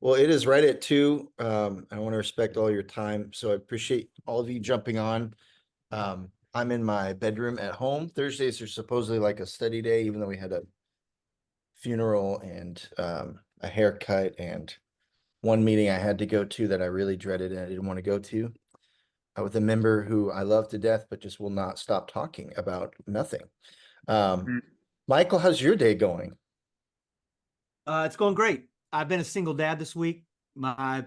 Well, it is right at 2. I want to respect all your time, so I appreciate all of you jumping on. I'm in my bedroom at home. Thursdays are supposedly like a study day, even though we had a funeral and a haircut and one meeting I had to go to that I really dreaded and I didn't want to go to with a member who I love to death, but just will not stop talking about nothing. Um, Mm. Michael, how's your day going? It's going great. I've been a single dad this week. My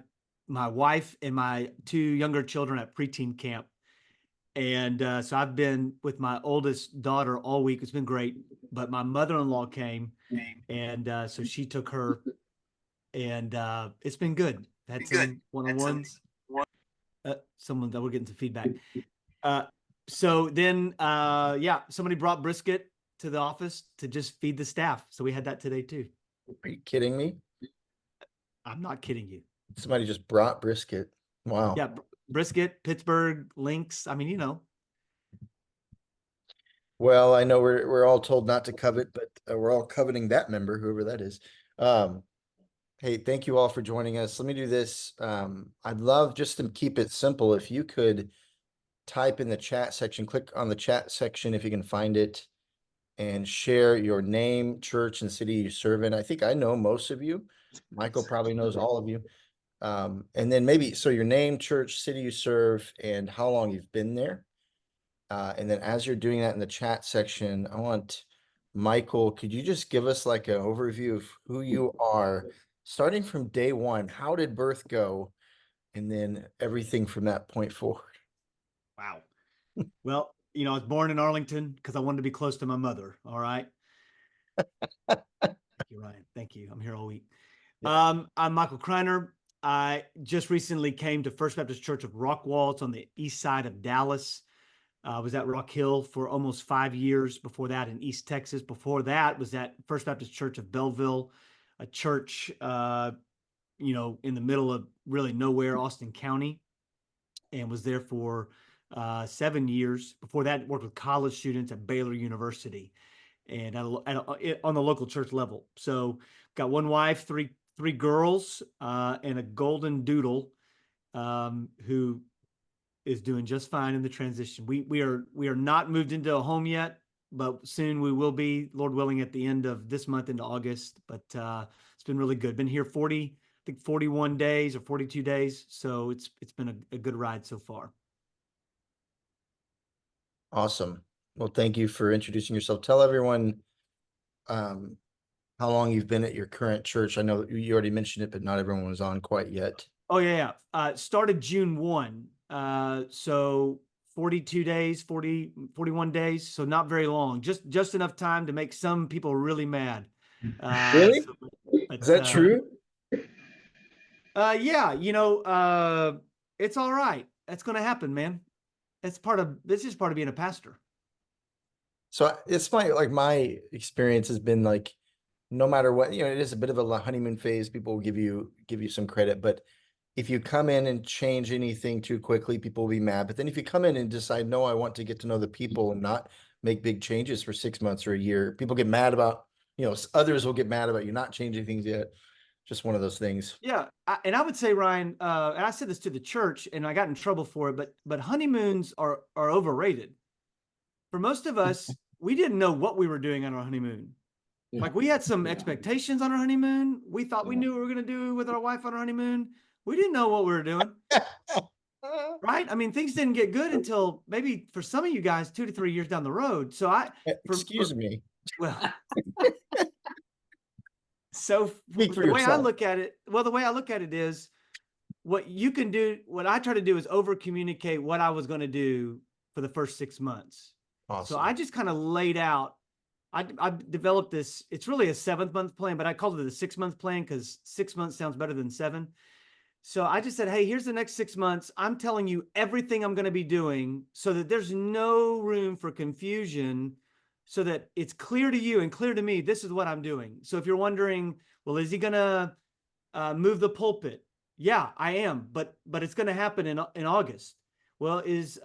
wife and my two younger children at preteen camp, and so I've been with my oldest daughter all week. It's been great. But my mother-in-law came, and so she took her, and it's been good. Had some one-on-ones. Someone that we're getting some feedback. Uh, so then, yeah, somebody brought brisket to the office to just feed the staff. So we had that today too. Are you kidding me? I'm not kidding you. Somebody just brought brisket. Wow. Yeah, brisket, Pittsburgh, Lynx. I mean, Well, I know we're all told not to covet, but we're all coveting that member, whoever that is. Um, hey, thank you all for joining us. Let me do this. I'd love just to keep it simple. If you could type in the chat section, click on the chat section if you can find it, and share your name, church, and city you serve in. I think I know most of you. Michael probably knows all of you. And then maybe so your name, church, city you serve, and how long you've been there. And then as you're doing that in the chat section, I want Michael, could you just give us like an overview of who you are, starting from day one? How did birth go? And then everything from that point forward. wow. Well, I was born in Arlington because I wanted to be close to my mother. All right. Thank you, Ryan. Thank you. I'm here all week. Yeah. I'm Michael Criner. I just recently came to First Baptist Church of Rockwall. It's on the east side of Dallas. I was at Rock Hill for almost 5 years. Before that, in East Texas. Before that, was at First Baptist Church of Belleville, a church, in the middle of really nowhere, Austin County, and was there for 7 years. Before that, worked with college students at Baylor University, and on the local church level. So, got one wife, three girls, and a golden doodle, who is doing just fine in the transition. We are not moved into a home yet, but soon we will be, Lord willing, at the end of this month into August. But it's been really good. Been here 41 days or 42 days, so it's been a good ride so far. Awesome. Well, thank you for introducing yourself. Tell everyone um, how long you've been at your current church. I know you already mentioned it, but not everyone was on quite yet. Oh yeah, yeah. Started June 1. So 42 days, 41 days. So not very long. Just enough time to make some people really mad. Really? So, Is but that true? yeah, it's all right. That's going to happen, man. This is part of being a pastor. So it's my experience has been like no matter what, it is a bit of a honeymoon phase. People will give you some credit, but if you come in and change anything too quickly, people will be mad. But then if you come in and decide, no, I want to get to know the people and not make big changes for 6 months or a year, people get mad about, others will get mad about you not changing things yet. Just one of those things. Yeah, and I would say, Ryan, and I said this to the church, and I got in trouble for it, but honeymoons are overrated. For most of us, we didn't know what we were doing on our honeymoon. Yeah. Like, we had some expectations on our honeymoon. We thought we knew what we were going to do with our wife on our honeymoon. We didn't know what we were doing, right? I mean, things didn't get good until maybe for some of you guys 2 to 3 years down the road. So Excuse me. well, so Speak for the way I yourself. look at it, is what you can do. What I try to do is over communicate what I was going to do for the first 6 months. So I Awesome. just kind of laid out. I developed this. It's really a 7 month plan, but I called it a 6 month plan because 6 months sounds better than seven. So I just said, hey, here's the next 6 months. I'm telling you everything I'm going to be doing so that there's no room for confusion, so that it's clear to you and clear to me. This is what I'm doing. So if you're wondering, well, is he going to move the pulpit? Yeah, I am, but it's going to happen in August. Well, is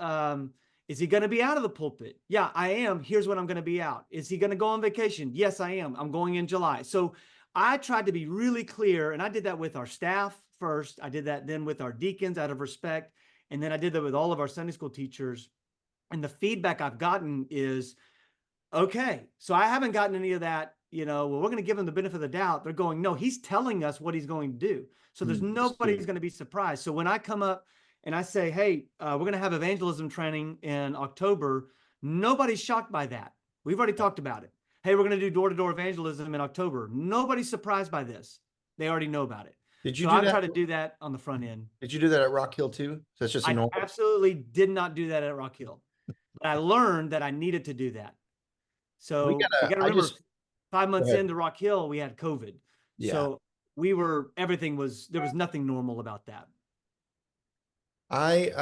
he going to be out of the pulpit? Yeah, I am. Here's when I'm going to be out. Is he going to go on vacation? Yes, I am. I'm going in July. So I tried to be really clear, and I did that with our staff first. I did that then with our deacons out of respect. And then I did that with all of our Sunday school teachers. And the feedback I've gotten is, okay, so I haven't gotten any of that, well, we're going to give him the benefit of the doubt. They're going, no, he's telling us what he's going to do. So there's nobody who's going to be surprised. So when I come up and I say, hey, we're going to have evangelism training in October, nobody's shocked by that. We've already talked about it. Hey, we're going to do door-to-door evangelism in October. Nobody's surprised by this. They already know about it. Did you So do I've that? tried to do that on the front end. Did you do that at Rock Hill too? So that's just a I normal. absolutely did not do that at Rock Hill, but I learned that I needed to do that. We So you gotta. got to I remember, just. five Go months ahead. into Rock Hill, we had COVID. Yeah. So there was nothing normal about that. I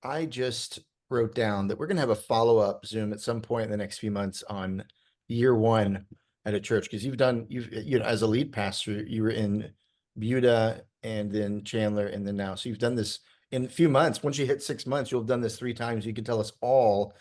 I just wrote down that we're gonna have a follow-up Zoom at some point in the next few months on year one at a church, because you've as a lead pastor, you were in Buda and then Chandler and then now. So you've done this in a few months. Once you hit 6 months, you'll have done this 3 times. You can tell us all,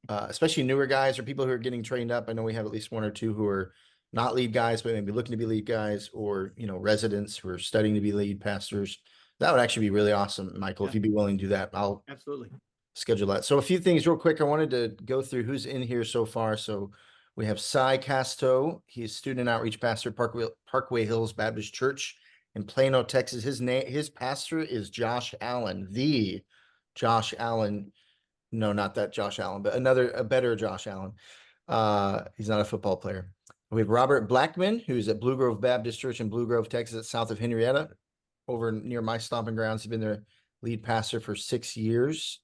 especially newer guys or people who are getting trained up. I know we have at least one or two who are not lead guys, but maybe looking to be lead guys, or residents who are studying to be lead pastors. That would actually be really awesome, Michael. If Yeah, you'd be willing to do that, I'll absolutely. schedule that. So a few things real quick. I wanted to go through who's in here so far. So we have Cy Casto. He's student outreach pastor at Parkway Hills Baptist Church in Plano, Texas. His pastor is Josh Allen, the Josh Allen. No, not that Josh Allen, but a better Josh Allen. He's not a football player. We have Robert Blackman, who's at Blue Grove Baptist Church in Blue Grove, Texas, south of Henrietta, over near my stomping grounds. He's been their lead pastor for 6 years.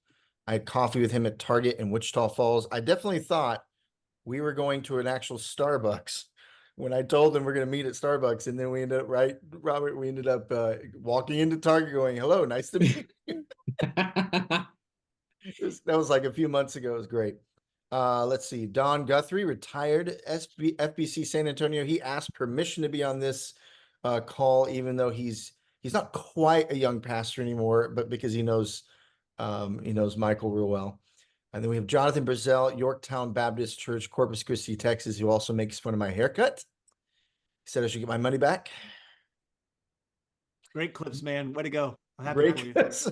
I had coffee with him at Target in Wichita Falls. I definitely thought we were going to an actual Starbucks when I told them we're going to meet at Starbucks. And then we ended up, right, Robert, we ended up walking into Target going, hello, nice to meet you. That was like a few months ago. It was great. Let's see. Don Guthrie, retired FBC San Antonio. He asked permission to be on this call, even though he's not quite a young pastor anymore, but because he knows Michael real well. And then we have Jonathan Brazell, Yorktown Baptist Church, Corpus Christi, Texas, who also makes fun of my haircut. He said I should get my money back. Great clips, man. Way to go. I'm happy for Great you. Clips.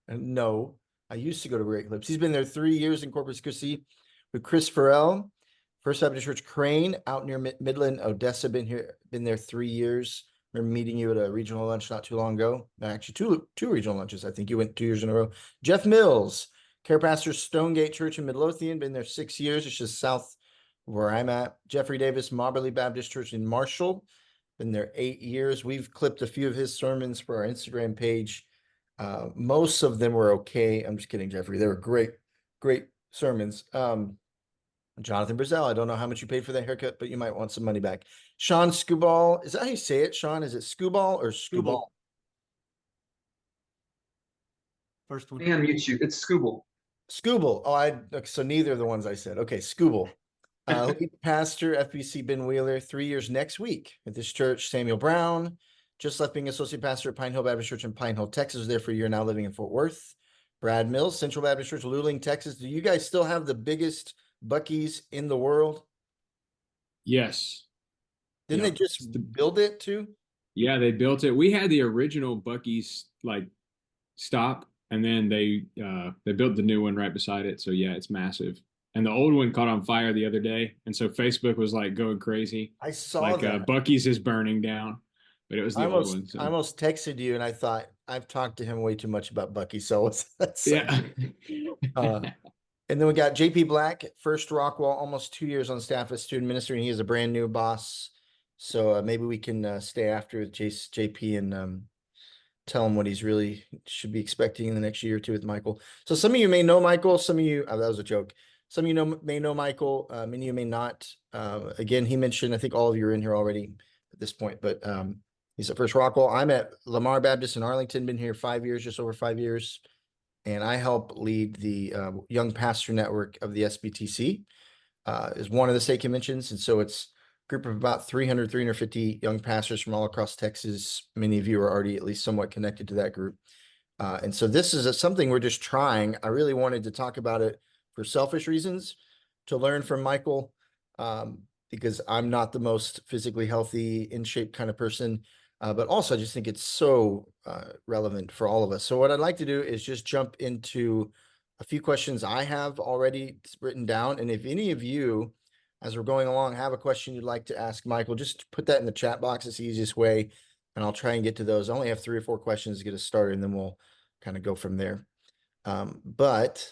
No, I used to go to Great Clips. He's been there 3 years in Corpus Christi with Chris Farrell, First Baptist Church Crane out near Midland, Odessa. Been there 3 years. Remember meeting you at a regional lunch not too long ago. Actually, two regional lunches. I think you went 2 years in a row. Jeff Mills, care pastor, Stonegate Church in Midlothian. Been there 6 years. It's just south of where I'm at. Jeffrey Davis, Mobberly Baptist Church in Marshall. Been there 8 years. We've clipped a few of his sermons for our Instagram page. Most of them were okay. I'm just kidding, Jeffrey. They were great sermons. Jonathan Brazell, I don't know how much you paid for that haircut, but you might want some money back. Sean Scuball, is that how you say it, Sean? Is it Scuball or Scuball? First one. I think on YouTube, it's Scooble. Scuball. So neither of the ones I said. Okay, Scuball. Lead pastor, FBC Ben Wheeler, 3 years next week at this church. Samuel Brown, just left being associate pastor at Pine Hill Baptist Church in Pine Hill, Texas. Was there for a year, now living in Fort Worth. Brad Mills, Central Baptist Church, Luling, Texas. Do you guys still have the biggest Buc-ee's in the world? Yes. Didn't they just build it too? Yeah, they built it. We had the original Buc-ee's stop, and then they built the new one right beside it. So yeah, it's massive. And the old one caught on fire the other day, and so Facebook was going crazy. I saw that. Buc-ee's is burning down, but it was the old one. So. I almost texted you, and I thought I've talked to him way too much about Buc-ee's, so that's yeah. And then we got JP Black, first Rockwall, almost 2 years on staff as student minister, and he is a brand new boss. So maybe we can stay after with JP and tell him what he's really should be expecting in the next year or two with Michael. So some of you may know Michael, some of you, that was a joke. Some of you may know Michael, many of you may not. Again, he mentioned, I think all of you are in here already at this point, but he's at First Rockwall. I'm at Lamar Baptist in Arlington, been here 5 years, just over 5 years. And I help lead the Young Pastor Network of the SBTC, is one of the state conventions. And so it's a group of about 350 young pastors from all across Texas. Many of you are already at least somewhat connected to that group. And so this is something we're just trying. I really wanted to talk about it for selfish reasons, to learn from Michael. The because I'm not the most physically healthy, in shape kind of person. But also I just think it's so relevant for all of us. So what I'd like to do is just jump into a few questions I have already written down. And if any of you, as we're going along, have a question you'd like to ask Michael, just put that in the chat box. It's the easiest way, and I'll try and get to those. I only have 3 or 4 questions to get us started, and then we'll kind of go from there. But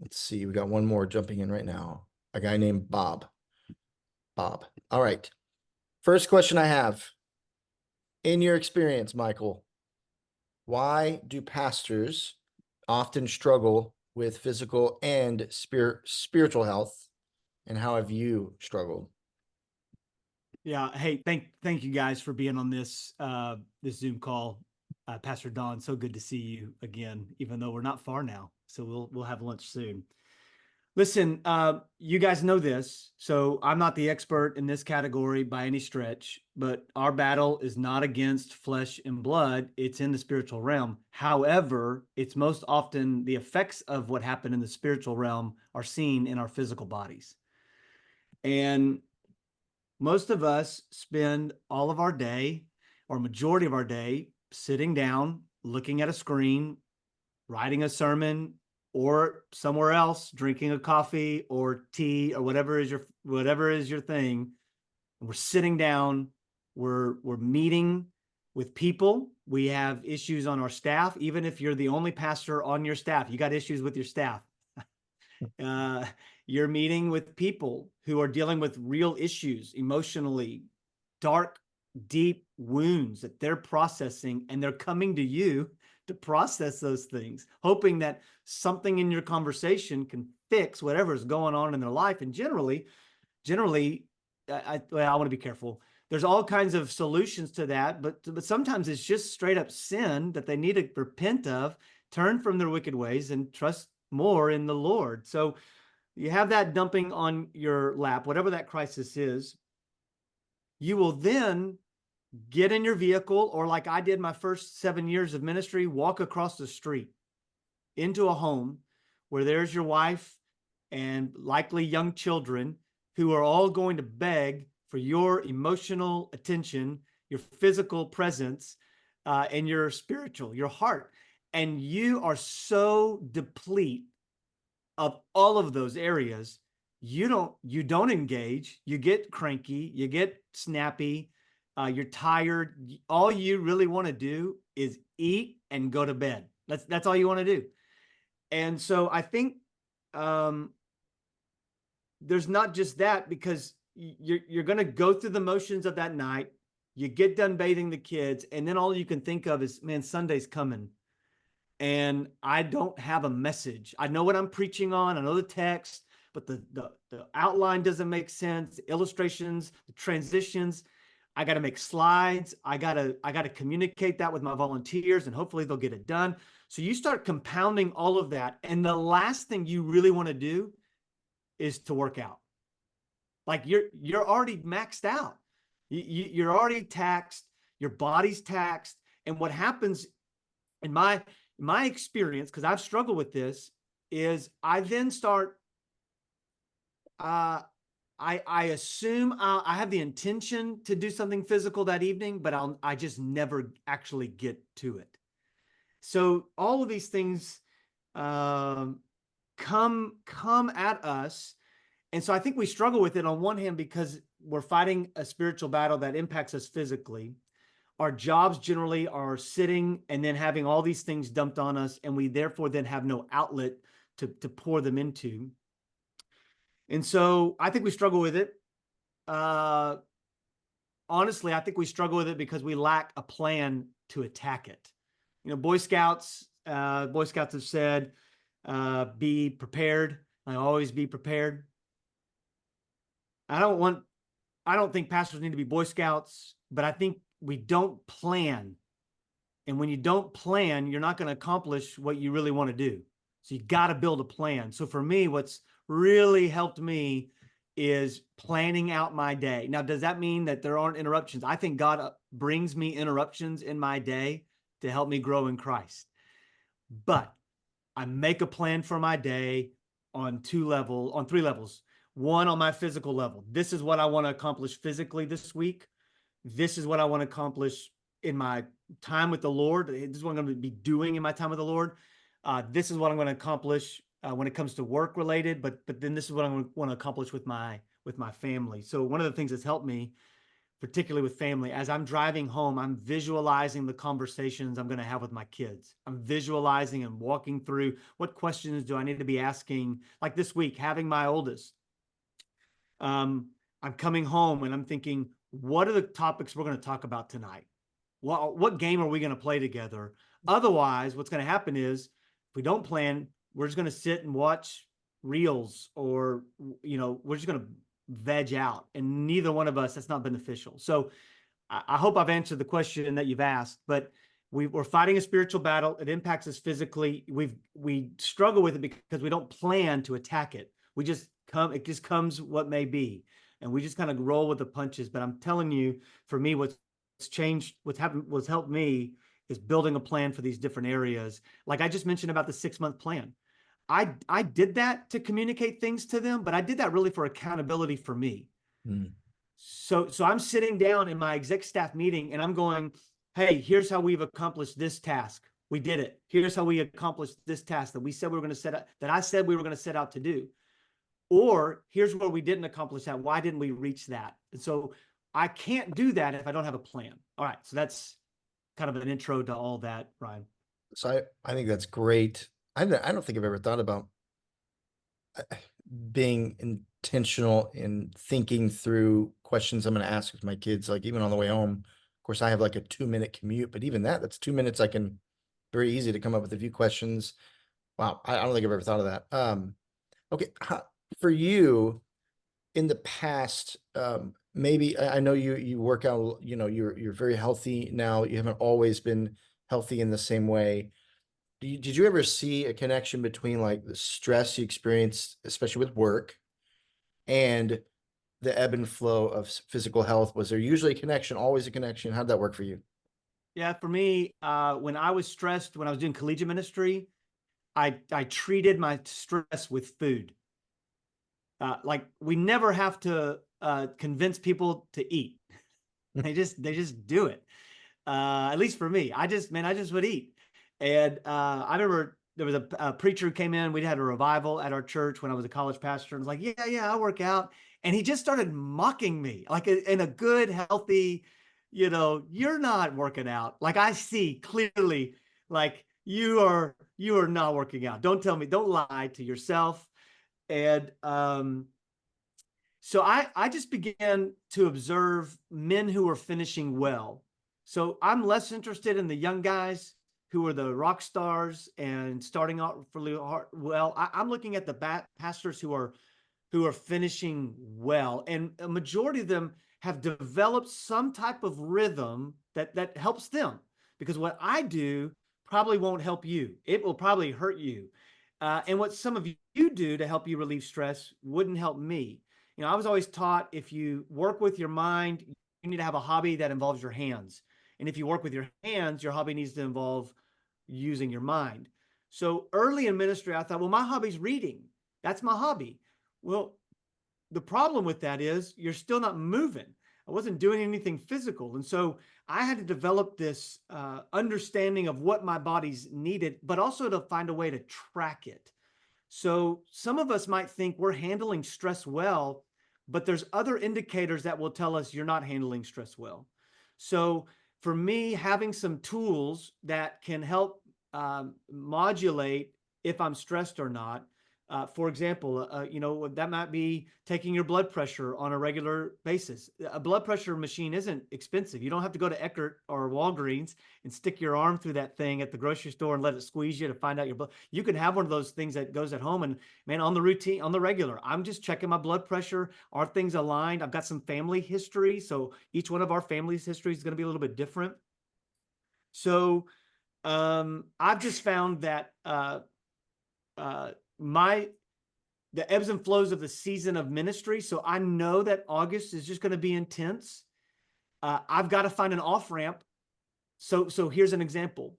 let's see, we got one more jumping in right now. A guy named Bob. Bob. All right. First question I have. In your experience, Michael, why do pastors often struggle with physical and spiritual health, and how have you struggled? Yeah. Hey, thank you guys for being on this this Zoom call. Pastor Don, so good to see you again, even though we're not far now. So we'll have lunch soon. Listen, you guys know this, so I'm not the expert in this category by any stretch, but our battle is not against flesh and blood, it's in the spiritual realm. However, it's most often the effects of what happened in the spiritual realm are seen in our physical bodies. And most of us spend all of our day, or majority of our day, sitting down, looking at a screen, writing a sermon, or somewhere else drinking a coffee or tea or whatever is your thing. And we're sitting down, we're meeting with people. We have issues on our staff. Even if you're the only pastor on your staff, you got issues with your staff. You're meeting with people who are dealing with real issues emotionally, dark, deep wounds that they're processing, and they're coming to you to process those things, hoping that something in your conversation can fix whatever is going on in their life. And generally, I want to be careful. There's all kinds of solutions to that, but sometimes it's just straight up sin that they need to repent of, turn from their wicked ways, and trust more in the Lord. So you have that dumping on your lap, whatever that crisis is. You will then get in your vehicle, or like I did my first 7 years of ministry, walk across the street into a home where there's your wife and likely young children who are all going to beg for your emotional attention, your physical presence, and your spiritual, your heart. And you are so deplete of all of those areas, you don't engage, you get cranky, you get snappy, you're tired. All you really want to do is eat and go to bed. That's all you want to do. And so I think there's not just that, because you're going to go through the motions of that night. You get done bathing the kids, and then all you can think of is, man, Sunday's coming, and I don't have a message. I know what I'm preaching on. I know the text, but the outline doesn't make sense. The illustrations, the transitions. I got to make slides. I got to communicate that with my volunteers, and hopefully they'll get it done. So you start compounding all of that, and the last thing you really want to do is to work out. Like you're already maxed out. You're already taxed. Your body's taxed. And what happens in my experience, because I've struggled with this, is I then start. I assume I have the intention to do something physical that evening, but I just never actually get to it. So all of these things come at us. And so I think we struggle with it on one hand because we're fighting a spiritual battle that impacts us physically. Our jobs generally are sitting and then having all these things dumped on us, and we therefore then have no outlet to pour them into. And so I think we struggle with it. Honestly, I think we struggle with it because we lack a plan to attack it. You know, Boy Scouts have said, be prepared. I always be prepared. I don't think pastors need to be Boy Scouts, but I think we don't plan. And when you don't plan, you're not going to accomplish what you really want to do. So you got to build a plan. So for me, what's really helped me is planning out my day. Now, does that mean that there aren't interruptions? I think God brings me interruptions in my day to help me grow in Christ. But I make a plan for my day on 3 levels. One, on my physical level, this is what I want to accomplish physically this week. This is what I want to accomplish in my time with the Lord. This is what I'm going to be doing in my time with the Lord. This is what I'm going to accomplish when it comes to work related, but then this is what I'm going to want to accomplish with my family. So one of the things that's helped me, particularly with family, as I'm driving home, I'm visualizing the conversations I'm going to have with my kids. I'm visualizing and walking through what questions do I need to be asking. Like this week, having my oldest, I'm coming home and I'm thinking, what are the topics we're going to talk about tonight? What game are we going to play together? Otherwise, what's going to happen is if we don't plan, we're just going to sit and watch reels, or, we're just going to veg out, and neither one of us, that's not beneficial. So I hope I've answered the question that you've asked, but we're fighting a spiritual battle. It impacts us physically. We struggle with it because we don't plan to attack it. It just comes what may be. And we just kind of roll with the punches. But I'm telling you, for me, what's helped me is building a plan for these different areas. Like I just mentioned about the 6-month plan. I did that to communicate things to them, but I did that really for accountability for me. Mm. So I'm sitting down in my exec staff meeting and I'm going, hey, here's how we've accomplished this task. We did it. Here's how we accomplished this task that we said we were going to set out, that I said we were going to set out to do. Or here's where we didn't accomplish that. Why didn't we reach that? And so I can't do that if I don't have a plan. All right. So that's kind of an intro to all that, Ryan. So I think that's great. I don't think I've ever thought about being intentional in thinking through questions I'm going to ask with my kids, like even on the way home. Of course, I have like a 2-minute commute, but even that's 2 minutes. I can very easy to come up with a few questions. Wow. I don't think I've ever thought of that. Okay. For you in the past, maybe I know you work out, you're very healthy now. You haven't always been healthy in the same way. Did you ever see a connection between like the stress you experienced, especially with work, and the ebb and flow of physical health? Was there usually a connection, always a connection? How'd that work for you? Yeah, for me, when I was stressed, when I was doing collegiate ministry, I treated my stress with food. Like we never have to convince people to eat. They just do it. At least for me, I just would eat. And I remember there was a preacher who came in. We had a revival at our church when I was a college pastor, and was like, yeah, I work out. And he just started mocking me, like in a good, healthy, you're not working out. Like I see clearly, like you are not working out. Don't tell me, don't lie to yourself. And so I just began to observe men who are finishing well. So I'm less interested in the young guys who are the rock stars and starting out really well. I'm looking at the pastors who are finishing well, and a majority of them have developed some type of rhythm that helps them. Because what I do probably won't help you. It will probably hurt you. And what some of you do to help you relieve stress wouldn't help me. I was always taught if you work with your mind, you need to have a hobby that involves your hands. And if you work with your hands, your hobby needs to involve using your mind. So early in ministry, I thought, well, my hobby's reading. That's my hobby. Well, the problem with that is you're still not moving. I wasn't doing anything physical. And so I had to develop this understanding of what my body's needed, but also to find a way to track it. So some of us might think we're handling stress well, but there's other indicators that will tell us you're not handling stress well. So for me, having some tools that can help modulate if I'm stressed or not. For example, that might be taking your blood pressure on a regular basis. A blood pressure machine isn't expensive. You don't have to go to Eckerd or Walgreens and stick your arm through that thing at the grocery store and let it squeeze you to find out your blood. You can have one of those things that goes at home, and man, on the routine, on the regular, I'm just checking my blood pressure. Are things aligned? I've got some family history. So each one of our family's history is going to be a little bit different. So I've just found that the ebbs and flows of the season of ministry. So I know that August is just going to be intense. I've got to find an off ramp. So here's an example.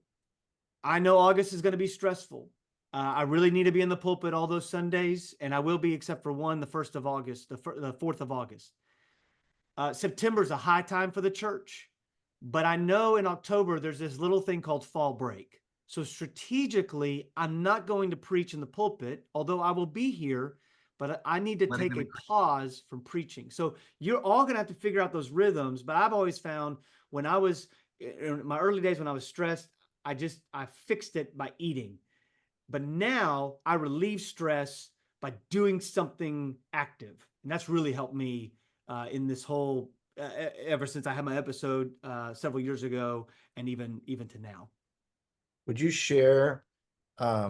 I know August is going to be stressful. I really need to be in the pulpit all those Sundays, and I will be, except for one, the 1st of August, the 4th of August. September is a high time for the church, but I know in October there's this little thing called fall break. So strategically, I'm not going to preach in the pulpit, although I will be here, but I need to Letting take them a pause from preaching. So you're all going to have to figure out those rhythms. But I've always found when I was in my early days when I was stressed, I fixed it by eating. But now I relieve stress by doing something active. And that's really helped me in this whole, ever since I had my episode several years ago and even to now. Would you share, I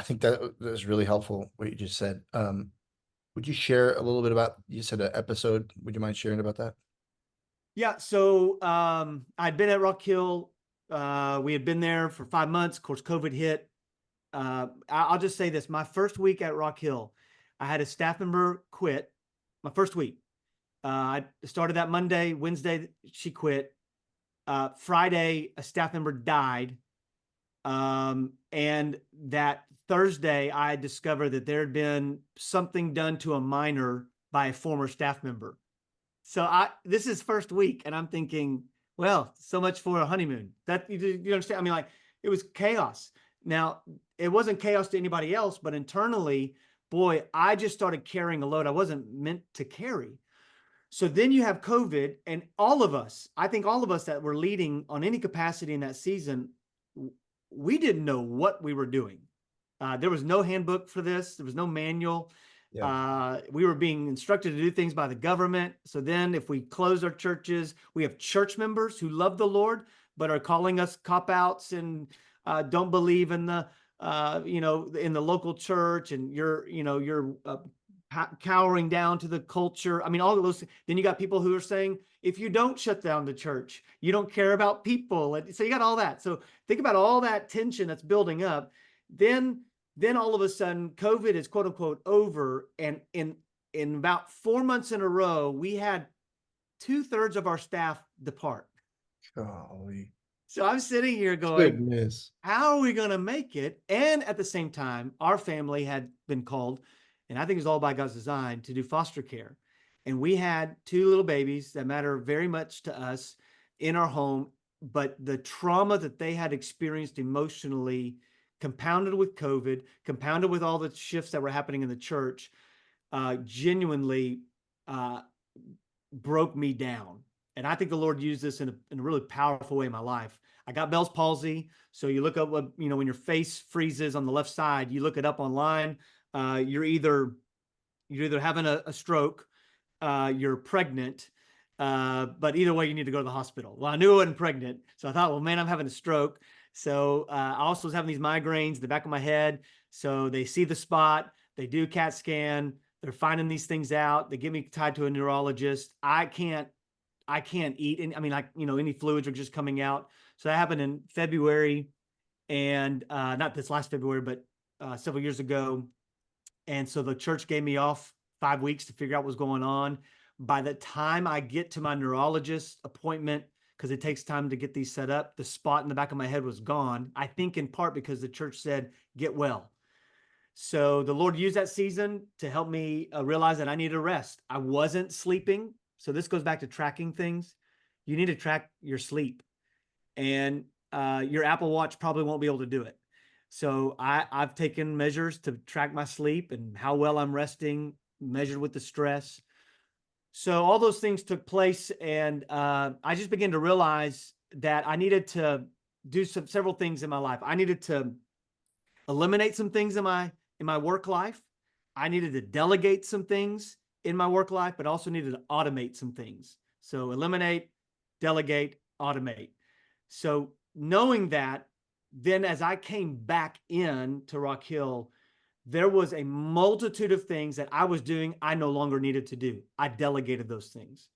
think that was really helpful, what you just said. Would you share a little bit about, you said an episode, would you mind sharing about that? Yeah, so I'd been at Rock Hill. We had been there for 5 months. Of course, COVID hit. I'll just say this. My first week at Rock Hill, I had a staff member quit my first week. I started that Monday. Wednesday, she quit. Friday, a staff member died. And that Thursday, I discovered that there had been something done to a minor by a former staff member. So this is first week, and I'm thinking, well, so much for a honeymoon. That you understand? I mean, like, it was chaos. Now, it wasn't chaos to anybody else, but internally, boy, I just started carrying a load I wasn't meant to carry. So then you have COVID, and all of us, I think all of us that were leading on any capacity in that season, we didn't know what we were doing. There was no handbook for this. There was no manual. Yeah. We were being instructed to do things by the government. So then if we close our churches, we have church members who love the Lord, but are calling us cop-outs and don't believe in the, in the local church, and you're cowering down to the culture. I mean, all of those. Then you got people who are saying, if you don't shut down the church, you don't care about people. And so you got all that. So think about all that tension that's building up. Then all of a sudden, COVID is quote unquote over. And in about 4 months in a row, we had 2/3 of our staff depart. Golly. So I'm sitting here going, Goodness. how are we going to make it? And at the same time, our family had been called, and I think it was all by God's design, to do foster care. And we had 2 little babies that matter very much to us in our home. But the trauma that they had experienced emotionally, compounded with COVID, compounded with all the shifts that were happening in the church, genuinely broke me down. And I think the Lord used this in a really powerful way in my life. I got Bell's palsy. So you look up what, when your face freezes on the left side, you look it up online. You're either having a stroke, you're pregnant, but either way, you need to go to the hospital. Well, I knew I wasn't pregnant. So I thought, well, man, I'm having a stroke. So I also was having these migraines in the back of my head. So they see the spot, they do CAT scan, they're finding these things out. They get me tied to a neurologist. I can't eat. And I mean, any fluids are just coming out. So that happened in February, and not this last February, but several years ago. And so the church gave me off 5 weeks to figure out what was going on. By the time I get to my neurologist appointment, because it takes time to get these set up, the spot in the back of my head was gone. I think in part because the church said, get well. So the Lord used that season to help me realize that I needed to rest. I wasn't sleeping. So this goes back to tracking things. You need to track your sleep, and your Apple Watch probably won't be able to do it. So I've taken measures to track my sleep and how well I'm resting, measured with the stress. So all those things took place, and I just began to realize that I needed to do several things in my life. I needed to eliminate some things in my work life. I needed to delegate some things in my work life, but also needed to automate some things. So eliminate, delegate, automate. So knowing that, then as I came back in to Rock Hill, there was a multitude of things that I was doing I no longer needed to do. I delegated those things.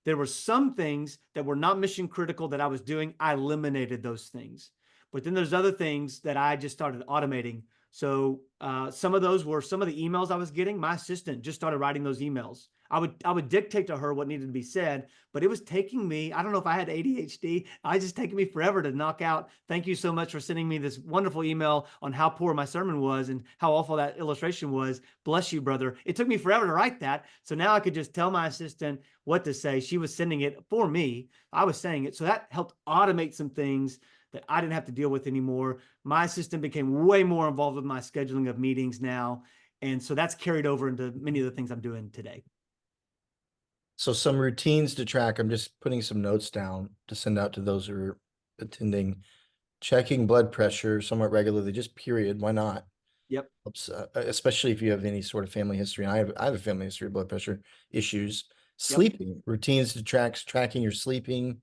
There were some things that were not mission critical that I was doing. I eliminated those things. But then there's other things that I just started automating. So some of those were some of the emails I was getting. My assistant just started writing those emails. I would dictate to her what needed to be said, but it was taking me, I don't know if I had ADHD. I just taking me forever to knock out. Thank you so much for sending me this wonderful email on how poor my sermon was and how awful that illustration was. Bless you, brother. It took me forever to write that. So now I could just tell my assistant what to say. She was sending it for me. I was saying it. So that helped automate some things that I didn't have to deal with anymore. My assistant became way more involved with my scheduling of meetings now. And so that's carried over into many of the things I'm doing today. So some routines to track. I'm just putting some notes down to send out to those who are attending. Checking blood pressure somewhat regularly, just period. Why not? Yep. Helps, especially if you have any sort of family history. And I have a family history of blood pressure issues. Sleeping routines to tracking your sleeping.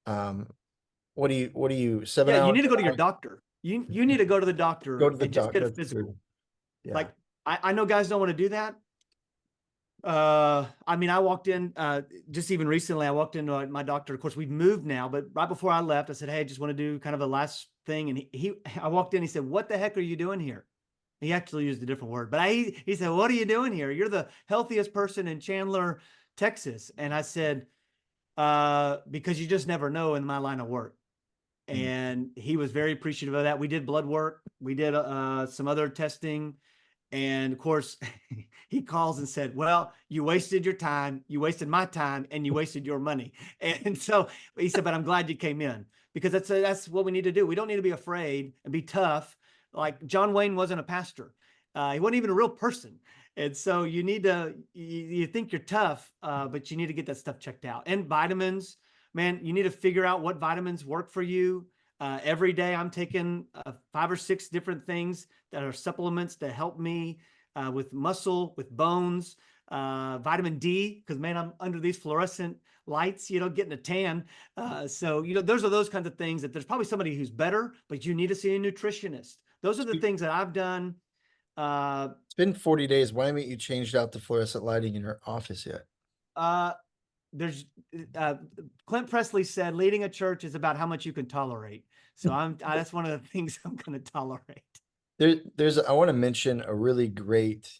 What do you 7 Yeah, you hours? need to go to your doctor. You need to go to the doctor Go to the and just get a doctor. physical. Yeah. Like I know guys don't want to do that. I mean, I walked in just even recently. I walked into my doctor. Of course, we've moved now, but right before I left, I said, "Hey, I just want to do kind of a last thing." And I walked in. He said, "What the heck are you doing here?" He actually used a different word, but he said, "What are you doing here? You're the healthiest person in Chandler, Texas." And I said, "Because you just never know in my line of work." And he was very appreciative of that. We did blood work. We did some other testing. And of course, he calls and said, "Well, you wasted your time, you wasted my time, and you wasted your money." And so he said, "But I'm glad you came in because that's what we need to do. We don't need to be afraid and be tough. Like John Wayne wasn't a pastor. He wasn't even a real person. And so you need to, you think you're tough, but you need to get that stuff checked out. And vitamins, man, you need to figure out what vitamins work for you. Every day I'm taking 5 or 6 different things that are supplements to help me with muscle, with bones, vitamin D, because man, I'm under these fluorescent lights, getting a tan. So, those are those kinds of things that there's probably somebody who's better, but you need to see a nutritionist. Those are the things that I've done. It's been 40 days. Why haven't you changed out the fluorescent lighting in your office yet? There's Clint Presley said leading a church is about how much you can tolerate. So that's one of the things I'm going to tolerate. I want to mention a really great,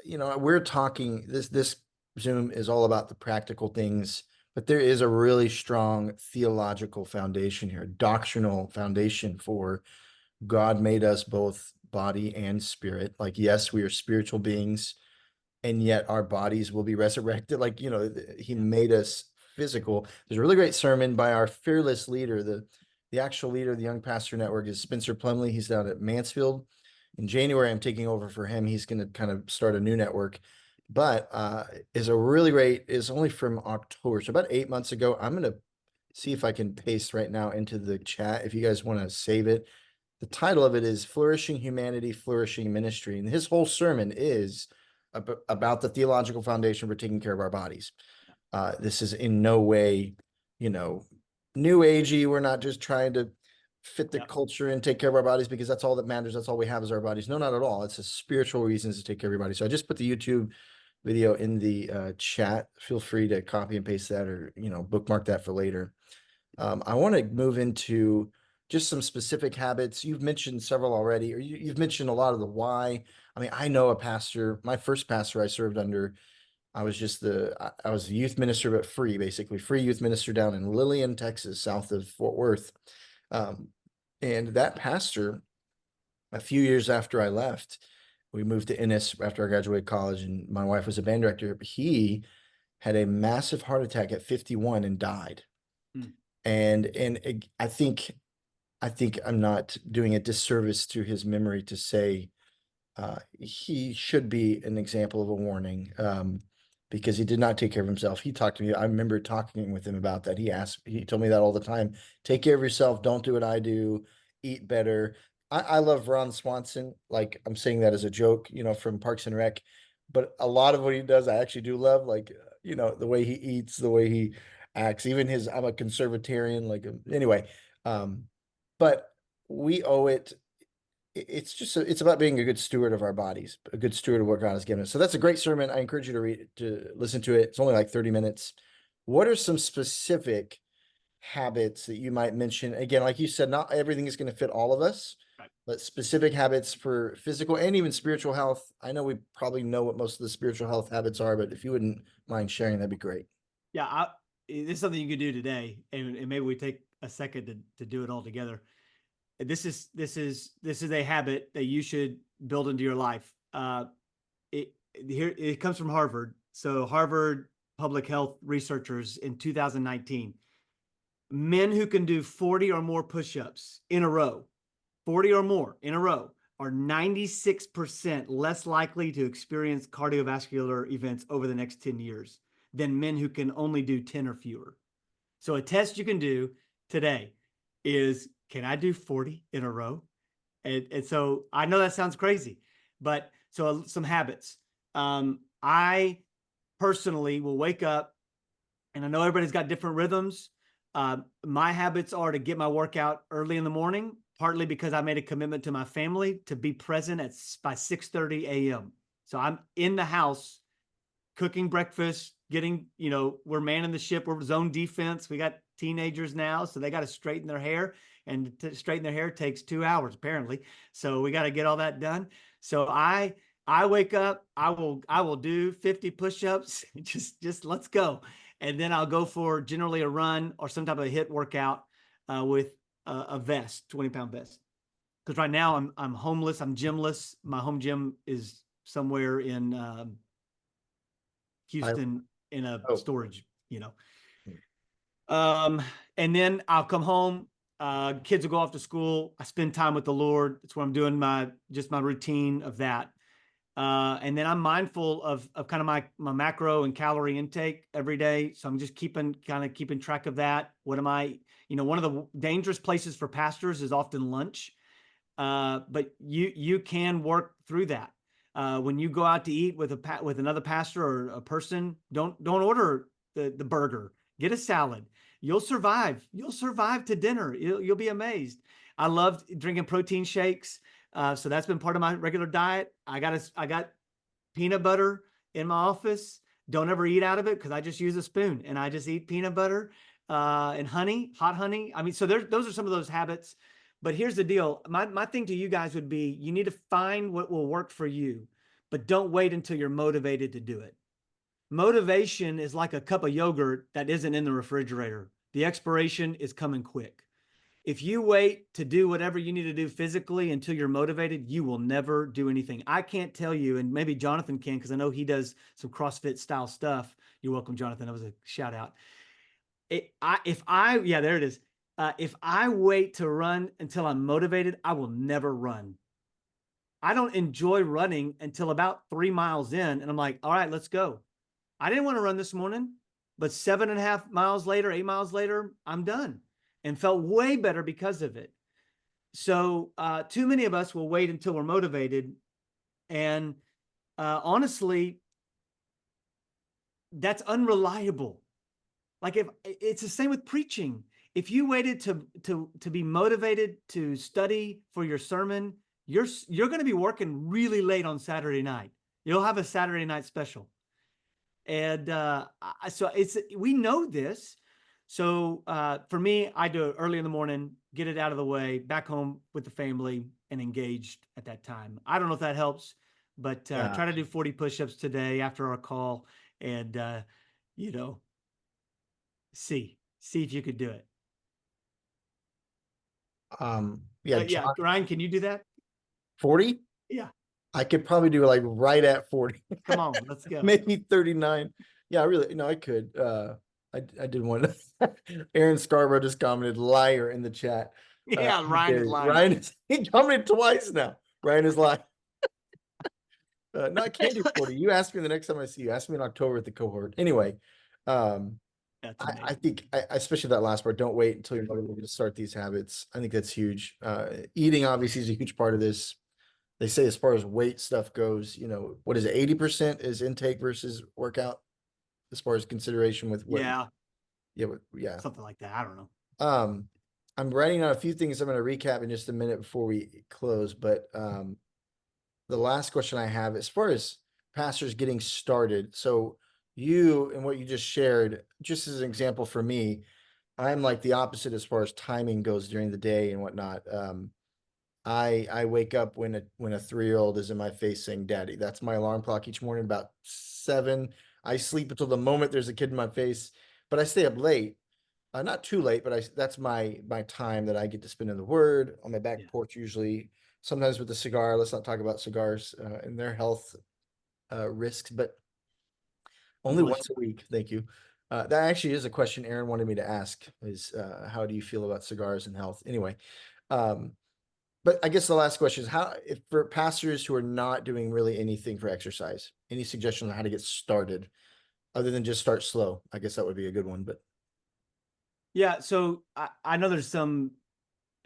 we're talking this Zoom is all about the practical things, but there is a really strong theological foundation here, doctrinal foundation for God made us both body and spirit. Like, yes, we are spiritual beings, and yet our bodies will be resurrected. Like, he made us physical. There's a really great sermon by our fearless leader. The actual leader of the Young Pastor Network is Spencer Plumley. He's down at Mansfield. In January, I'm taking over for him. He's going to kind of start a new network, but is a really great, is only from October. So about 8 months ago. I'm going to see if I can paste right now into the chat if you guys want to save it. The title of it is Flourishing Humanity, Flourishing Ministry. And his whole sermon is about the theological foundation for taking care of our bodies. This is in no way, new agey. We're not just trying to fit the culture and take care of our bodies because that's all that matters. That's all we have is our bodies. No, not at all. It's a spiritual reasons to take care of your body. So I just put the YouTube video in the chat. Feel free to copy and paste that or, bookmark that for later. I want to move into just some specific habits. You've mentioned several already, or you've mentioned a lot of the why. I mean, I know a pastor, my first pastor I served under, I was a youth minister, but basically free youth minister down in Lillian, Texas, south of Fort Worth. And that pastor, a few years after I left, we moved to Ennis after I graduated college, and my wife was a band director. He had a massive heart attack at 51 and died. And I think I'm not doing a disservice to his memory to say he should be an example of a warning, because he did not take care of himself. He talked to me. I remember talking with him about that. He told me that all the time. Take care of yourself. Don't do what I do. Eat better. I love Ron Swanson. Like, I'm saying that as a joke, from Parks and Rec, but a lot of what he does, I actually do love, like, the way he eats, the way he acts, even I'm a conservatarian, anyway. But we owe it. It's about being a good steward of our bodies, a good steward of what God has given us. So that's a great sermon. I encourage you to listen to it. It's only like 30 minutes. What are some specific habits that you might mention? Again, like you said, not everything is going to fit all of us, but specific habits for physical and even spiritual health. I know we probably know what most of the spiritual health habits are, but if you wouldn't mind sharing, that'd be great. Yeah, this is something you could do today, and maybe we take a second to do it all together. This is a habit that you should build into your life. It comes from Harvard. So Harvard public health researchers in 2019, men who can do 40 or more push-ups in a row, 40 or more in a row, are 96% less likely to experience cardiovascular events over the next 10 years than men who can only do 10 or fewer. So a test you can do today is, can I do 40 in a row? And so I know that sounds crazy, but so some habits. I personally will wake up, and I know everybody's got different rhythms. My habits are to get my workout early in the morning, partly because I made a commitment to my family to be present by 6:30 a.m. So I'm in the house cooking breakfast, we're manning the ship, we're zone defense. We got teenagers now, so they got to straighten their hair, and to straighten their hair takes 2 hours apparently. So we got to get all that done. So I wake up, I will do 50 push-ups, just let's go. And then I'll go for generally a run or some type of HIIT workout with a vest, 20-pound vest. Because right now I'm homeless, I'm gymless. My home gym is somewhere in Houston in a storage, and then I'll come home. Kids will go off to school. I spend time with the Lord. That's where I'm doing my routine of that. And then I'm mindful of kind of my macro and calorie intake every day. So I'm just keeping track of that. What am I, one of the dangerous places for pastors is often lunch. But you can work through that. When you go out to eat with another pastor or a person, don't order the burger. Get a salad. You'll survive. You'll survive to dinner. You'll be amazed. I love drinking protein shakes. So that's been part of my regular diet. I got peanut butter in my office. Don't ever eat out of it because I just use a spoon and I just eat peanut butter and honey, hot honey. I mean, so those are some of those habits. But here's the deal. My thing to you guys would be, you need to find what will work for you, but don't wait until you're motivated to do it. Motivation is like a cup of yogurt that isn't in the refrigerator. The expiration is coming quick. If you wait to do whatever you need to do physically until you're motivated, you will never do anything. I can't tell you, and maybe Jonathan can, because I know he does some CrossFit style stuff. You're welcome, Jonathan. That was a shout out. Yeah, there it is. If I wait to run until I'm motivated, I will never run. I don't enjoy running until about 3 miles in, and I'm like, all right, let's go. I didn't want to run this morning, but 7.5 miles later, 8 miles later, I'm done, and felt way better because of it. So too many of us will wait until we're motivated. And honestly, that's unreliable. Like, if it's the same with preaching. If you waited to be motivated to study for your sermon, you're going to be working really late on Saturday night. You'll have a Saturday night special. And so we know this. So for me, I do it early in the morning, get it out of the way, back home with the family, and engaged at that time. I don't know if that helps, but try to do 40 push-ups today after our call, and see if you could do it. Yeah, Ryan, can you do that? 40? Yeah. I could probably do like right at 40. Come on, let's go. Maybe 39. Yeah, I could. I did one. Aaron Scarborough just commented liar in the chat. Yeah, Ryan is lying. He commented twice now. Ryan is lying. No, I can't do 40. You ask me the next time I see you. Ask me in October at the cohort. Anyway, I think especially that last part, don't wait until you're motivated to start these habits. I think that's huge. Eating obviously is a huge part of this. They say as far as weight stuff goes, what is it? 80% is intake versus workout as far as consideration with what? Yeah. Something like that. I don't know. I'm writing on a few things I'm going to recap in just a minute before we close, but the last question I have, as far as pastors getting started, so you and what you just shared, just as an example for me, I'm like the opposite as far as timing goes during the day and whatnot. I wake up when a 3-year-old is in my face saying, "Daddy." That's my alarm clock each morning about 7. I sleep until the moment there's a kid in my face, but I stay up late. Not too late, but that's my time that I get to spend in the Word on my back Yeah. porch usually. Sometimes with a cigar. Let's not talk about cigars and their health risks, but God only bless once a week. Thank you. That actually is a question Aaron wanted me to ask is how do you feel about cigars and health? Anyway, um, but I guess the last question is how, if for pastors who are not doing really anything for exercise, any suggestions on how to get started other than just start slow? I guess that would be a good one, but you. Yeah. So I know there's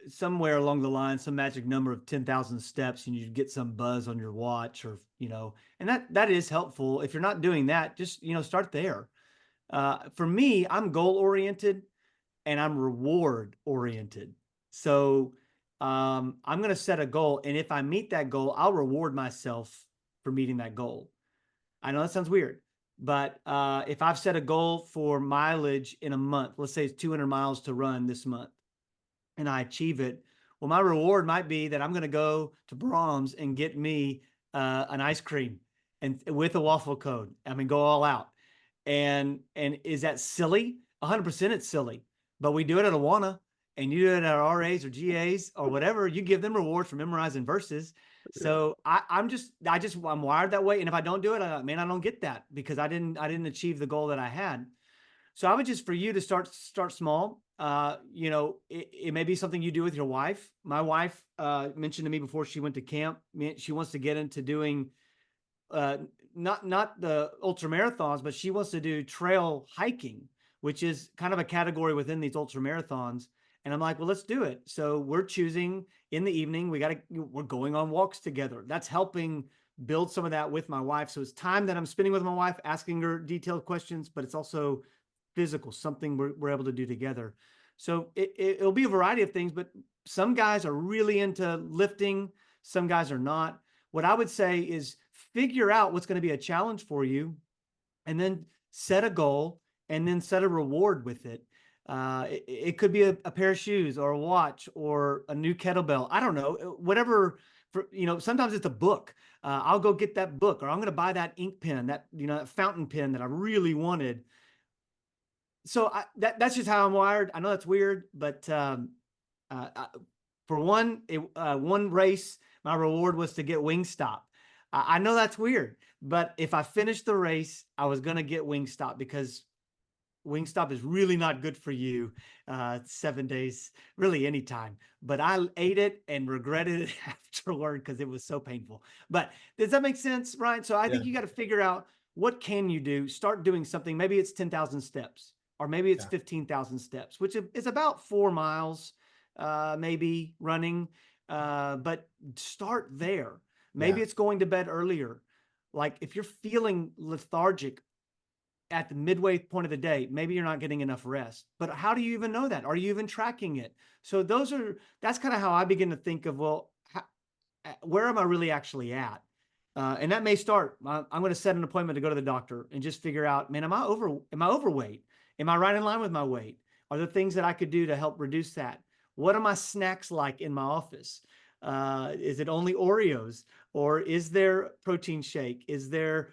somewhere along the line, some magic number of 10,000 steps, and you get some buzz on your watch, or, and that is helpful. If you're not doing that, just, start there. For me, I'm goal oriented and I'm reward oriented. So I'm going to set a goal. And if I meet that goal, I'll reward myself for meeting that goal. I know that sounds weird, but if I've set a goal for mileage in a month, let's say it's 200 miles to run this month, and I achieve it, well, my reward might be that I'm going to go to Brahms and get me an ice cream and with a waffle cone. I mean, go all out. And is that silly? 100% it's silly. But we do it at Awana, and you do it at RAs or GAs or whatever. You give them rewards for memorizing verses. So I'm wired that way. And if I don't do it, I don't get that because I didn't achieve the goal that I had. So I would just, for you to start small. It may be something you do with your wife. My wife mentioned to me before she went to camp, she wants to get into doing uh, not the ultra marathons, but she wants to do trail hiking, which is kind of a category within these ultra marathons. And I'm like, well, let's do it. So we're choosing in the evening. We're going on walks together. That's helping build some of that with my wife. So it's time that I'm spending with my wife, asking her detailed questions, but it's also physical, something we're able to do together. So it'll be a variety of things, but some guys are really into lifting. Some guys are not. What I would say is figure out what's going to be a challenge for you, and then set a goal, and then set a reward with it. It could be a pair of shoes or a watch or a new kettlebell. I don't know, whatever. Sometimes it's a book. I'll go get that book, or I'm going to buy that ink pen, that fountain pen that I really wanted. So that's just how I'm wired. I know that's weird, but for one race, my reward was to get Wingstop. I know that's weird, but if I finished the race, I was going to get Wingstop because Wingstop is really not good for you 7 days, really anytime. But I ate it and regretted it afterward because it was so painful. But does that make sense, Ryan? So I yeah, think you got to figure out what can you do. Start doing something. Maybe it's 10,000 steps, or maybe it's yeah, 15,000 steps, which is about 4 miles, maybe running. But start there. yeah. Maybe it's going to bed earlier. Like if you're feeling lethargic at the midway point of the day, maybe you're not getting enough rest. But how do you even know that? Are you even tracking it? So that's kind of how I begin to think of, well, where am I really actually at? And that may start. I'm going to set an appointment to go to the doctor and just figure out, man, am I overweight? Am I right in line with my weight? Are there things that I could do to help reduce that? What are my snacks like in my office? Is it only Oreos, or is there protein shake? Is there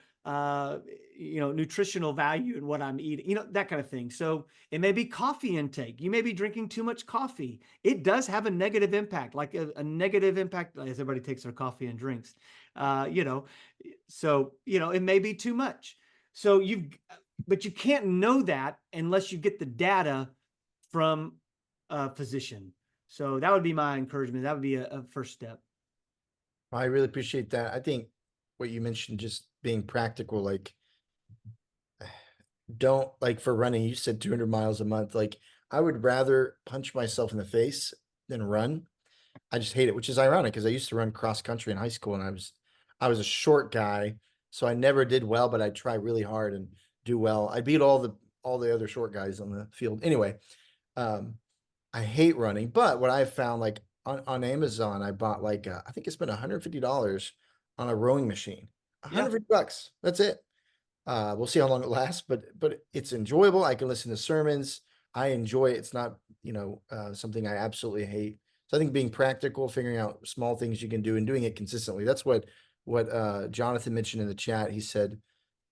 nutritional value in what I'm eating, that kind of thing. So it may be coffee intake. You may be drinking too much coffee. It does have a negative impact, like a negative impact as everybody takes their coffee and drinks. So it may be too much. So but you can't know that unless you get the data from a physician. So that would be my encouragement. That would be a first step. I really appreciate that. I think what you mentioned, just being practical, like don't like for running, you said 200 miles a month. Like I would rather punch myself in the face than run. I just hate it, which is ironic because I used to run cross country in high school and I was a short guy, so I never did well, but I try really hard and do well. I beat all the other short guys on the field. Anyway, um, I hate running, but what I've found, like on Amazon, I bought like I think I spent $150 on a rowing machine. Yeah. $150. That's it. We'll see how long it lasts, but it's enjoyable. I can listen to sermons. I enjoy it. It's not, something I absolutely hate. So I think being practical, figuring out small things you can do and doing it consistently. That's what Jonathan mentioned in the chat. He said,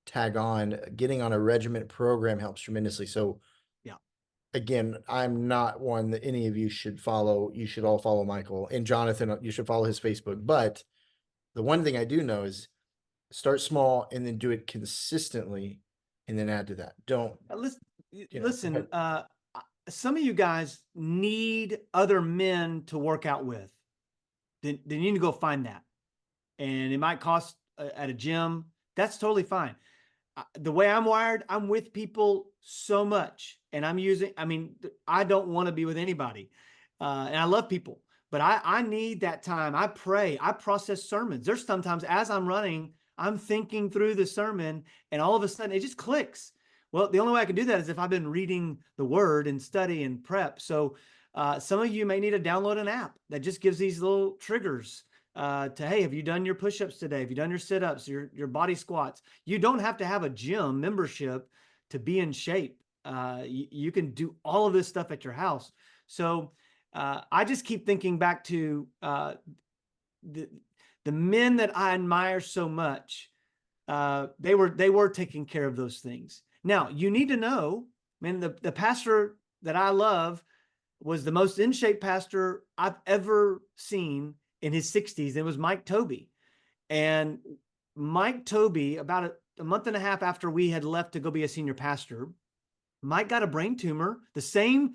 tag on, getting on a regiment program helps tremendously. So Yeah. again, I'm not one that any of you should follow. You should all follow Michael and Jonathan. You should follow his Facebook. But the one thing I do know is start small and then do it consistently and then add to that. Don't Listen, know, listen, some of you guys need other men to work out with. Then you need to go find that. And it might cost at a gym. That's totally fine. The way I'm wired, I'm with people so much, and I don't want to be with anybody. And I love people, but I need that time. I pray, I process sermons. There's sometimes as I'm running, I'm thinking through the sermon, and all of a sudden it just clicks. Well, the only way I can do that is if I've been reading the word and study and prep. So some of you may need to download an app that just gives these little triggers to, hey, have you done your push-ups today? Have you done your sit-ups, your body squats? You don't have to have a gym membership to be in shape. You can do all of this stuff at your house. So I just keep thinking back to the men that I admire so much. They were taking care of those things. Now you need to know, man, the pastor that I love was the most in shape pastor I've ever seen in his 60s. It was Mike Toby. And Mike Toby, about a month and a half after we had left to go be a senior pastor, Mike got a brain tumor, the same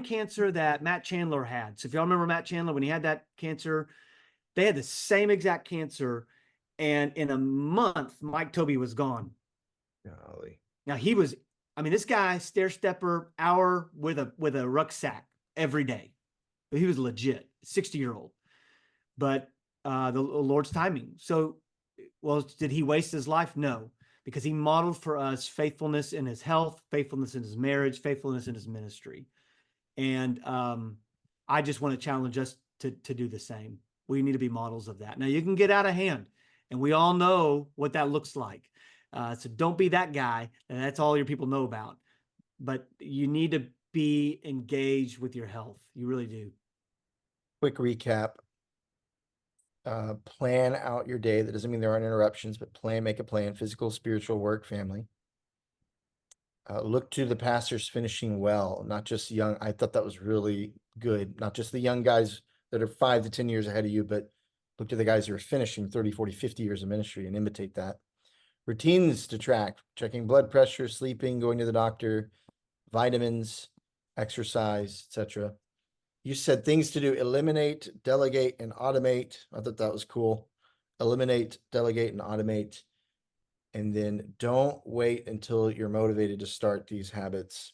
cancer that Matt Chandler had. So if y'all remember Matt Chandler, when he had that cancer, they had the same exact cancer. And in a month, Mike Toby was gone. golly. Now this guy, stair stepper, hour with a rucksack every day. He was legit, 60-year-old. But the Lord's timing. So, well, did he waste his life? No, because he modeled for us faithfulness in his health, faithfulness in his marriage, faithfulness in his ministry. And I just want to challenge us to do the same. We need to be models of that. Now, you can get out of hand, and we all know what that looks like. So don't be that guy, and that's all your people know about. But you need to be engaged with your health. You really do. Quick recap. Plan out your day. That doesn't mean there aren't interruptions, but make a plan, physical, spiritual, work, family. Look to the pastors finishing well, not just young. I thought that was really good. Not just the young guys that are 5 to 10 years ahead of you, but look to the guys who are finishing 30, 40, 50 years of ministry and imitate that. Routines to track, checking blood pressure, sleeping, going to the doctor, vitamins, exercise, etc. You said things to do: eliminate, delegate, and automate. I thought that was cool. Eliminate, delegate, and automate. And then don't wait until you're motivated to start these habits.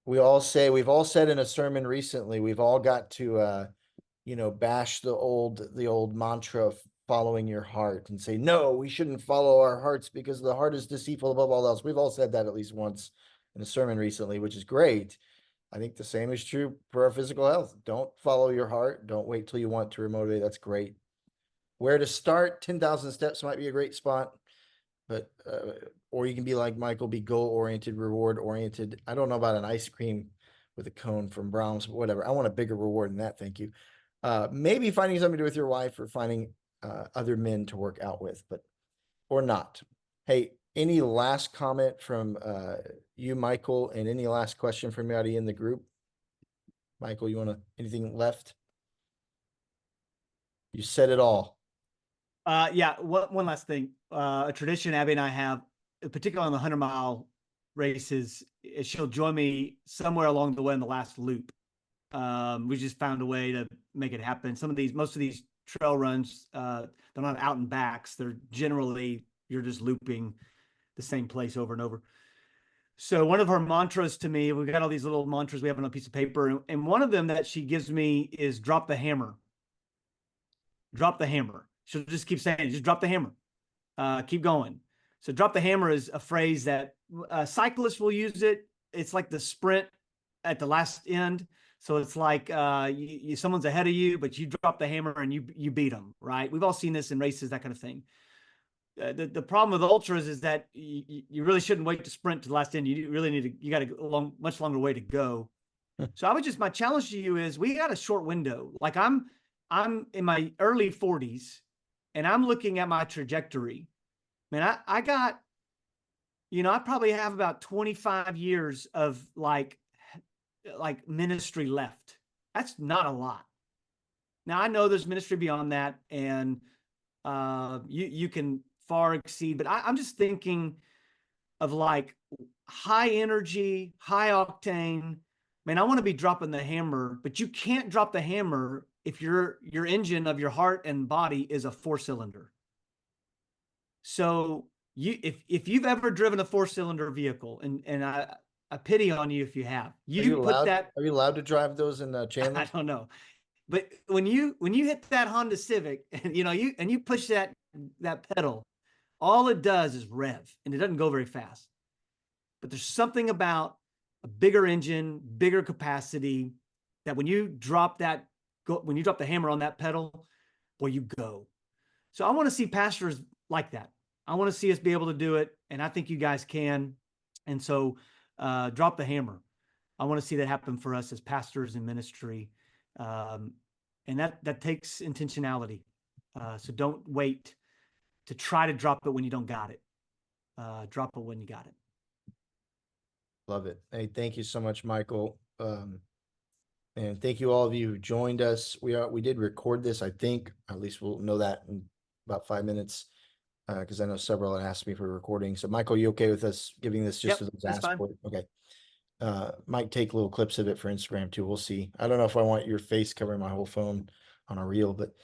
We've all said in a sermon recently, we've all got to bash the old mantra of following your heart and say, no, we shouldn't follow our hearts because the heart is deceitful above all else. We've all said that at least once in a sermon recently, which is great. I think the same is true for our physical health. Don't follow your heart. Don't wait till you want to remotivate. That's great. Where to start? 10,000 steps might be a great spot, but or you can be like Michael, be goal-oriented, reward-oriented. I don't know about an ice cream with a cone from Brahms, but whatever. I want a bigger reward than that. Thank you. Maybe finding something to do with your wife or finding other men to work out with, or not. Hey, any last comment from you, Michael, and any last question from anybody in the group? Michael, anything left? You said it all. Yeah, one last thing. A tradition Abby and I have, particularly on the 100-mile races, is she'll join me somewhere along the way in the last loop. We just found a way to make it happen. Most of these trail runs, they're not out and backs. They're generally, you're just looping the same place over and over. So one of her mantras to me, we've got all these little mantras we have on a piece of paper. And one of them that she gives me is drop the hammer. Drop the hammer. She'll just keep saying, just drop the hammer. Keep going. So drop the hammer is a phrase that cyclists will use it. It's like the sprint at the last end. So it's like someone's ahead of you, but you drop the hammer and you beat them, right? We've all seen this in races, that kind of thing. The problem with ultras is that you really shouldn't wait to sprint to the last end. You really you got a much longer way to go. So my challenge to you is we got a short window. Like I'm in my early 40s and I'm looking at my trajectory. Man, I got, I probably have about 25 years of like ministry left. That's not a lot. Now I know there's ministry beyond that, and you can far exceed, but I'm just thinking of like high energy, high octane. Man, I want to be dropping the hammer, but you can't drop the hammer if your engine of your heart and body is a 4-cylinder. So if you've ever driven a 4-cylinder vehicle, and I pity on you if you have, Are you put that. Are you allowed to drive those in I Chandler? don't know, but when you hit that Honda Civic, and you push that pedal, all it does is rev, and it doesn't go very fast. But there's something about a bigger engine, bigger capacity, that when you drop the hammer on that pedal, boy, you go. So I want to see pastors like that. I want to see us be able to do it, and I think you guys can. And so, drop the hammer. I want to see that happen for us as pastors in ministry, and that takes intentionality. So don't wait to try to drop it when you don't got it. Drop it when you got it. Love it. Hey, thank you so much, Michael. And thank you all of you who joined us. We did record this, I think, at least we'll know that in about 5 minutes. Because I know several had asked me for recording. So Michael, you okay with us giving this just Yep, as it was that's asked fine. for? Okay. Might take little clips of it for Instagram too. We'll see. I don't know if I want your face covering my whole phone on a reel, but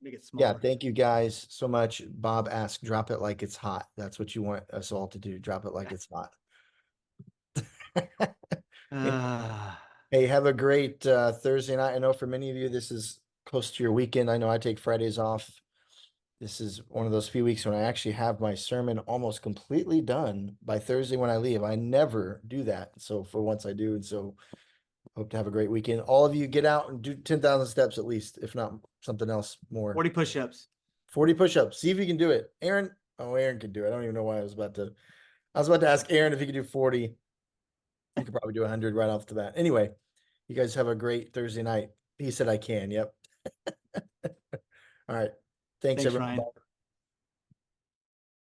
Make it yeah, smaller. thank you guys so much. Bob asked, drop it like it's hot. That's what you want us all to do. Drop it like it's hot. Hey, have a great Thursday night. I know for many of you, this is close to your weekend. I know I take Fridays off. This is one of those few weeks when I actually have my sermon almost completely done by Thursday when I leave. I never do that. So for once I do. And so hope to have a great weekend. All of you get out and do 10,000 steps at least, if not something else more. 40 push-ups. 40 push-ups. See if you can do it. Aaron can do it. I don't even know why I was about to ask Aaron if he could do 40. You could probably do 100 right off the bat. Anyway, you guys have a great Thursday night. He said I can. Yep. All right. Thanks Thanks, everyone. Ryan. Bye.